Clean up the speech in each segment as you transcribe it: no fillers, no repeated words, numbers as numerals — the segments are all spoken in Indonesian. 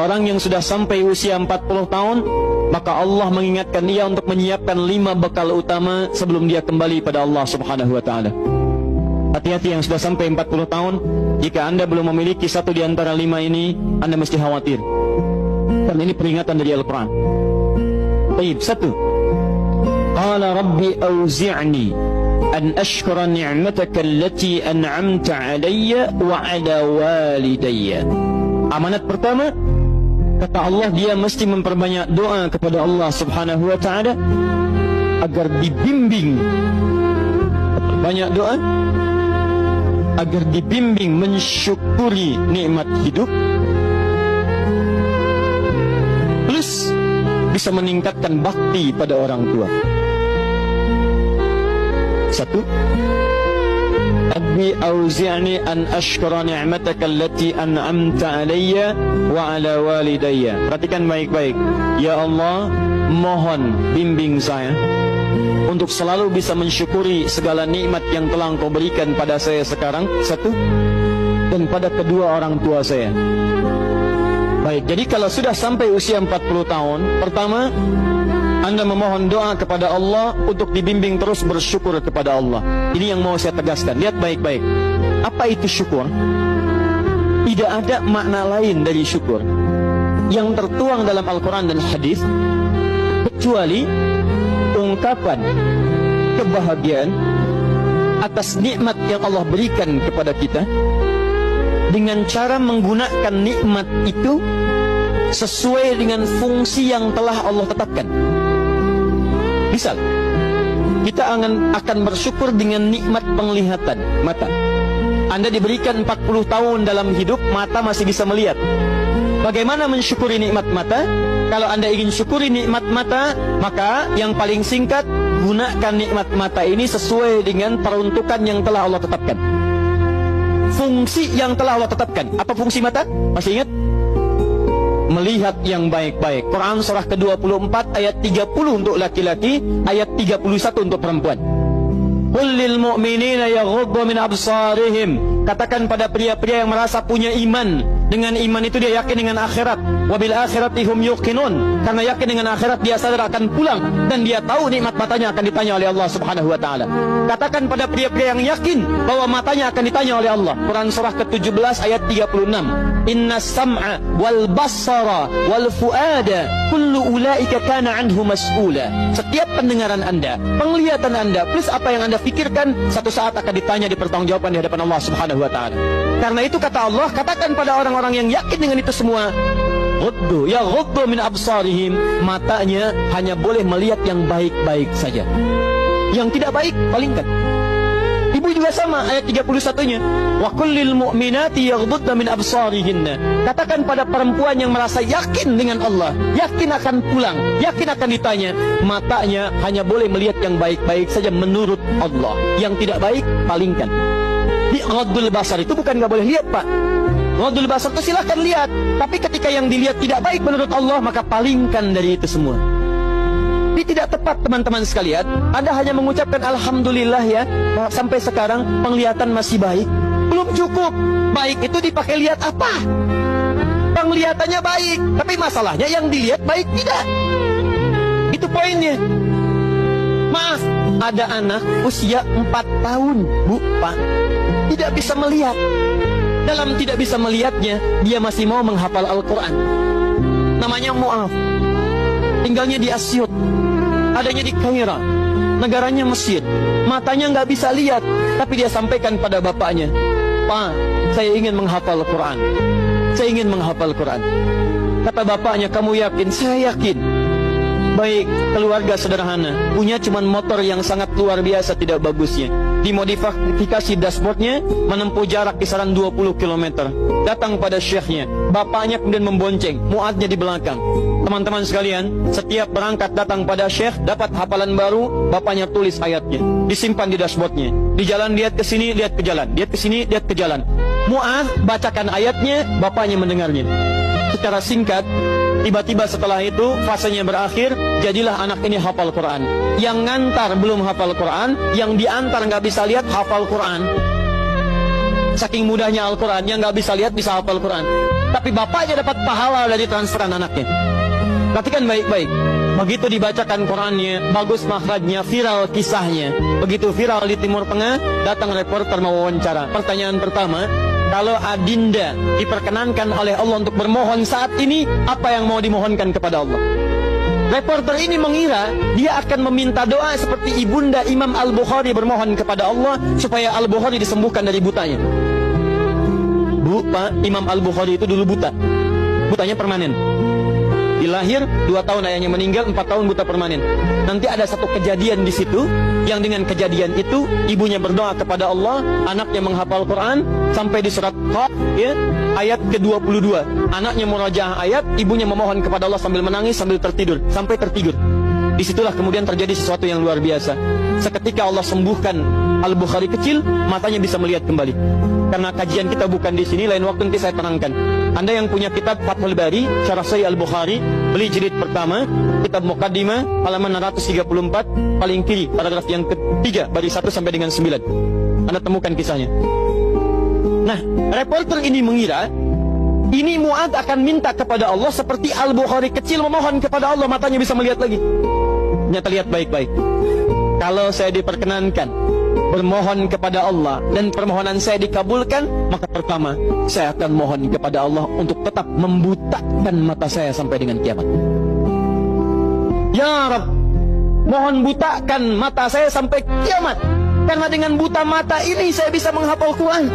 orang yang sudah sampai usia 40 tahun, maka Allah mengingatkan dia untuk menyiapkan 5 bekal utama sebelum dia kembali pada Allah Subhanahu wa ta'ala. Hati-hati yang sudah sampai 40 tahun, jika Anda belum memiliki satu di antara 5 ini, Anda mesti khawatir. Karena ini peringatan dari Al-Quran. Baik, 1. Qala rabbi awzi'ni an ashkura ni'mataka allati an'amta 'alayya wa 'ala walidayya. Amanat pertama, kata Allah, dia mesti memperbanyak doa kepada Allah Subhanahu wa ta'ala agar dibimbing. Banyak doa agar dibimbing mensyukuri nikmat hidup, plus bisa meningkatkan bakti pada orang tua. 1. Rabbi auzi'ni an ashkura ni'mataka allati an'amta 'alayya wa 'ala walidayya. Perhatikan baik-baik. Ya Allah, mohon bimbing saya untuk selalu bisa mensyukuri segala nikmat yang telah Engkau berikan pada saya sekarang, 1, dan pada kedua orang tua saya. Baik, jadi kalau sudah sampai usia 40 tahun, pertama, Anda memohon doa kepada Allah untuk dibimbing terus bersyukur kepada Allah. Ini yang mau saya tegaskan. Lihat baik-baik. Apa itu syukur? Tidak ada makna lain dari syukur yang tertuang dalam Al-Quran dan hadis kecuali ungkapan kebahagiaan atas nikmat yang Allah berikan kepada kita dengan cara menggunakan nikmat itu sesuai dengan fungsi yang telah Allah tetapkan. Misal, kita akan bersyukur dengan nikmat penglihatan mata. Anda diberikan 40 tahun dalam hidup, mata masih bisa melihat. Bagaimana mensyukuri nikmat mata? Kalau Anda ingin syukuri nikmat mata, maka yang paling singkat, gunakan nikmat mata ini sesuai dengan peruntukan yang telah Allah tetapkan. Fungsi yang telah Allah tetapkan. Apa fungsi mata? Masih ingat? Melihat yang baik-baik. Quran surah ke-24 ayat 30 untuk laki-laki, ayat 31 untuk perempuan. Qul lil mu'minina yaghuddu min absarihim. Katakan pada pria-pria yang merasa punya iman. Dengan iman itu dia yakin dengan akhirat. Wabil akhirati hum yuqinun. Karena yakin dengan akhirat dia sadar akan pulang dan dia tahu nikmat matanya akan ditanya oleh Allah Subhanahu wa taala. Katakan pada pria-pria yang yakin bahwa matanya akan ditanya oleh Allah. Quran surah ke-17 ayat 36. Inna sam'a wal basara wal fuada kullu ulaika kana anhu mas'ula. Setiap pendengaran Anda, penglihatan Anda, plus apa yang Anda fikirkan, satu saat akan ditanya, dipertanggungjawabkan di hadapan Allah Subhanahu wa taala. Karena itu kata Allah, katakan pada orang-orang yang yakin dengan itu semua, ghuddu ya ghuddu min absarihim, matanya hanya boleh melihat yang baik-baik saja. Yang tidak baik palingkan. Ibu juga sama, ayat 31-nya. Wa kullil mu'minati yaghdudna min absarihinna. Katakan pada perempuan yang merasa yakin dengan Allah, yakin akan pulang, yakin akan ditanya, matanya hanya boleh melihat yang baik-baik saja menurut Allah. Yang tidak baik palingkan. Di ghaddul basar itu bukan nggak boleh lihat, Pak. Ghaddul basar itu silahkan lihat, tapi ketika yang dilihat tidak baik menurut Allah, maka palingkan dari itu semua. Ini tidak tepat, teman-teman sekalian. Anda hanya mengucapkan alhamdulillah ya, sampai sekarang penglihatan masih baik. Belum cukup. Baik itu dipakai lihat apa? Penglihatannya baik, tapi masalahnya yang dilihat baik tidak. Itu poinnya. Maaf, ada anak usia 4 tahun, Bu, Pak, tidak bisa melihat. Dalam tidak bisa melihatnya, dia masih mau menghafal Al-Quran. Namanya Mu'af. Tinggalnya di Asyut, adanya di Kaira, negaranya Mesir. Matanya nggak bisa lihat, tapi dia sampaikan pada bapaknya, Pak, saya ingin menghafal Quran. Saya ingin menghafal Quran. Kata bapaknya, kamu yakin? Saya yakin. Baik, keluarga sederhana, punya cuman motor yang sangat luar biasa tidak bagusnya. Dimodifikasi dashboardnya, menempuh jarak kisaran 20 km. Datang pada syekhnya, bapaknya kemudian membonceng, muadnya di belakang. Teman-teman sekalian, setiap berangkat datang pada syekh, dapat hafalan baru, bapaknya tulis ayatnya, disimpan di dashboardnya. Di jalan lihat ke sini, lihat ke jalan, lihat ke sini, lihat ke jalan. Mu'ad bacakan ayatnya, bapaknya mendengarnya. Secara singkat, tiba-tiba setelah itu fasenya berakhir, jadilah anak ini hafal Quran. Yang ngantar belum hafal Quran, yang diantar nggak bisa lihat hafal Quran. saking mudahnya Al-Quran, yang nggak bisa lihat bisa hafal Quran. Tapi bapaknya dapat pahala dari transferan anaknya. Perhatikan baik-baik. Begitu dibacakan Qurannya, bagus makhrajnya, viral kisahnya. Begitu viral di Timur Tengah, datang reporter mau wawancara. Pertanyaan pertama, kalau Adinda diperkenankan oleh Allah untuk bermohon saat ini, apa yang mau dimohonkan kepada Allah? Reporter ini mengira dia akan meminta doa seperti ibunda Imam Al-Bukhari bermohon kepada Allah supaya Al-Bukhari disembuhkan dari butanya. Bu, Pak, Imam Al-Bukhari itu dulu buta. Butanya permanen. Dilahir 2 tahun ayahnya meninggal, 4 tahun buta permanen. Nanti ada satu kejadian di situ, yang dengan kejadian itu ibunya berdoa kepada Allah, anaknya menghafal Quran sampai di surat Qaf, ya, ayat ke-22. Anaknya murajaah ayat, ibunya memohon kepada Allah sambil menangis, sambil tertidur, sampai tertidur. Disitulah kemudian terjadi sesuatu yang luar biasa. Seketika Allah sembuhkan Al-Bukhari kecil, matanya bisa melihat kembali. Karena kajian kita bukan di sini, lain waktu nanti saya terangkan. Anda yang punya kitab Fathul Bari, Syarah Sahih Al-Bukhari, beli jilid pertama, kitab Muqaddimah, halaman 634, paling kiri, paragraf yang ketiga, baris 1 sampai dengan 9. Anda temukan kisahnya. Nah, reporter ini mengira, ini Mu'adz akan minta kepada Allah seperti Al-Bukhari kecil memohon kepada Allah, matanya bisa melihat lagi. Ternyata lihat baik-baik. Kalau saya diperkenankan bermohon kepada Allah dan permohonan saya dikabulkan, maka pertama saya akan mohon kepada Allah untuk tetap membutakan mata saya sampai dengan kiamat. Ya Rabb, mohon butakan mata saya sampai kiamat, karena dengan buta mata ini saya bisa menghafal Quran.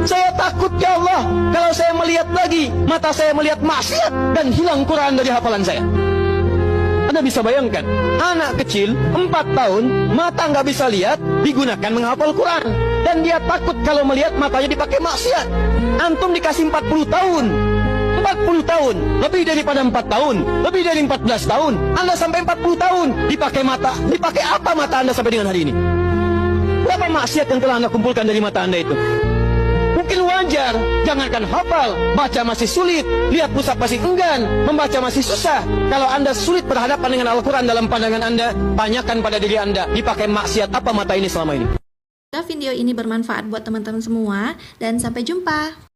Saya takut ya Allah, kalau saya melihat lagi, mata saya melihat maksiat dan hilang Quran dari hafalan saya. Anda bisa bayangkan, anak kecil 4 tahun, mata nggak bisa lihat, digunakan menghafal Quran. Dan dia takut kalau melihat matanya dipakai maksiat. Antum dikasih 40 tahun. 40 tahun, lebih daripada 4 tahun, lebih dari 14 tahun. Anda sampai 40 tahun, dipakai mata. Dipakai apa mata Anda sampai dengan hari ini? Berapa maksiat yang telah Anda kumpulkan dari mata Anda itu? Mungkin wajar, jangankan hafal, baca masih sulit, lihat mushaf masih enggan, membaca masih susah. Kalau Anda sulit berhadapan dengan Al-Quran dalam pandangan Anda, tanyakan pada diri Anda, dipakai maksiat apa mata ini selama ini? Semoga video ini bermanfaat buat teman-teman semua, dan sampai jumpa.